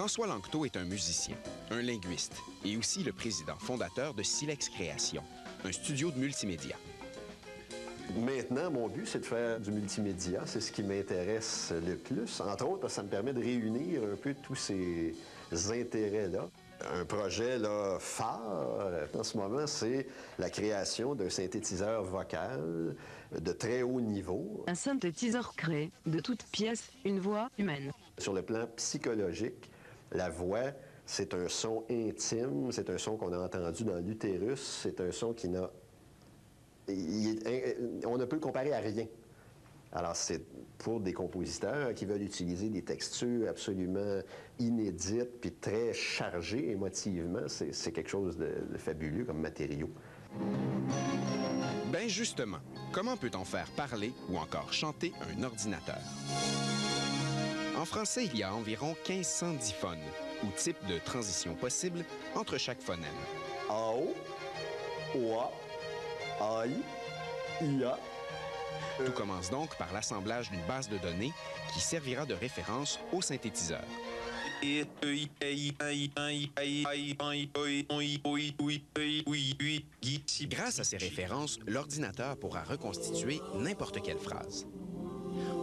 François Lanctot est un musicien, un linguiste et aussi le président fondateur de Silex Création, un studio de multimédia. Maintenant, mon but, c'est de faire du multimédia. C'est ce qui m'intéresse le plus. Entre autres, parce que ça me permet de réunir un peu tous ces intérêts-là. Un projet là, phare en ce moment, c'est la création d'un synthétiseur vocal de très haut niveau. Un synthétiseur crée de toutes pièces une voix humaine. Sur le plan psychologique, la voix, c'est un son intime, c'est un son qu'on a entendu dans l'utérus, c'est un son qui n'a... on ne peut le comparer à rien. Alors, c'est pour des compositeurs qui veulent utiliser des textures absolument inédites puis très chargées émotivement, c'est quelque chose de fabuleux comme matériau. Ben justement, comment peut-on faire parler ou encore chanter un ordinateur? En français, il y a environ 1500 diphones, ou types de transitions possibles entre chaque phonème. AO, OA, AI, IA. Tout commence donc par l'assemblage d'une base de données qui servira de référence au synthétiseur. Grâce à ces références, l'ordinateur pourra reconstituer n'importe quelle phrase.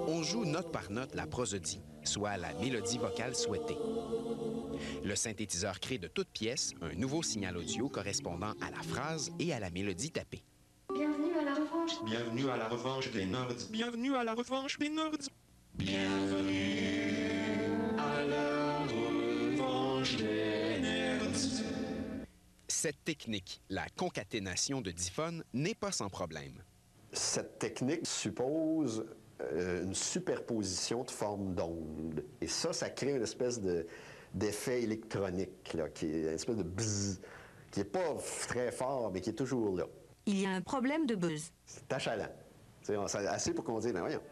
On joue note par note la prosodie, soit la mélodie vocale souhaitée. Le synthétiseur crée de toutes pièces un nouveau signal audio correspondant à la phrase et à la mélodie tapée. Bienvenue à la revanche. Bienvenue à la revanche des nerds. Bienvenue à la revanche des nerds. Bienvenue à la revanche des nerds. Cette technique, la concaténation de diphones, n'est pas sans problème. Cette technique suppose une superposition de formes d'ondes. Et ça crée une espèce d'effet électronique, là, qui est une espèce de bzzz, qui n'est pas très fort, mais qui est toujours là. Il y a un problème de buzz. C'est achalant. C'est assez pour qu'on dise, ben voyons.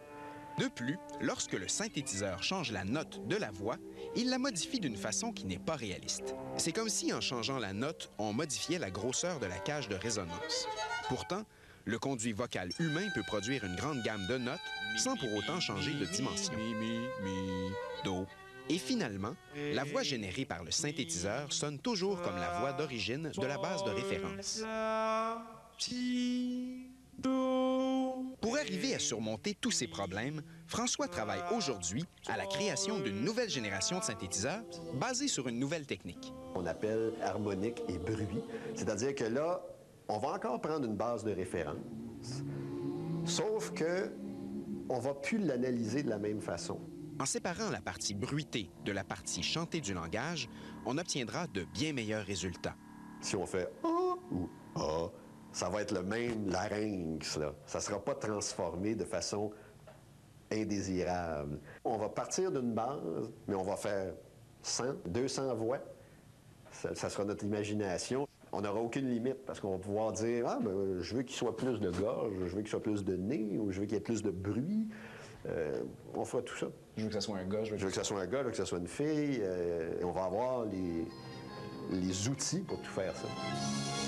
De plus, lorsque le synthétiseur change la note de la voix, il la modifie d'une façon qui n'est pas réaliste. C'est comme si, en changeant la note, on modifiait la grosseur de la cage de résonance. Pourtant, le conduit vocal humain peut produire une grande gamme de notes sans pour autant changer de dimension. Do. Et finalement, la voix générée par le synthétiseur sonne toujours comme la voix d'origine de la base de référence. Pour arriver à surmonter tous ces problèmes, François travaille aujourd'hui à la création d'une nouvelle génération de synthétiseurs basée sur une nouvelle technique. On appelle harmonique et bruit. C'est-à-dire que là, on va encore prendre une base de référence, sauf que on va plus l'analyser de la même façon. En séparant la partie bruitée de la partie chantée du langage, on obtiendra de bien meilleurs résultats. Si on fait « A » ou « A », ça va être le même larynx, là. Ça ne sera pas transformé de façon indésirable. On va partir d'une base, mais on va faire 100, 200 voix. Ça sera notre imagination. On n'aura aucune limite parce qu'on va pouvoir dire « Ah, ben, je veux qu'il soit plus de gorge, je veux qu'il soit plus de nez, ou je veux qu'il y ait plus de bruit. » On fera tout ça. Je veux que ça soit un gars, je veux que ça soit un gars, je veux que ça soit une fille. Et on va avoir les outils pour tout faire ça.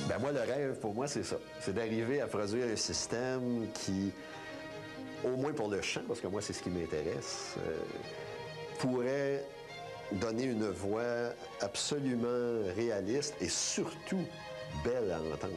Ben moi, le rêve, pour moi, c'est ça. C'est d'arriver à produire un système qui, au moins pour le chant, parce que moi, c'est ce qui m'intéresse, pourrait donner une voix absolument réaliste et surtout belle à entendre.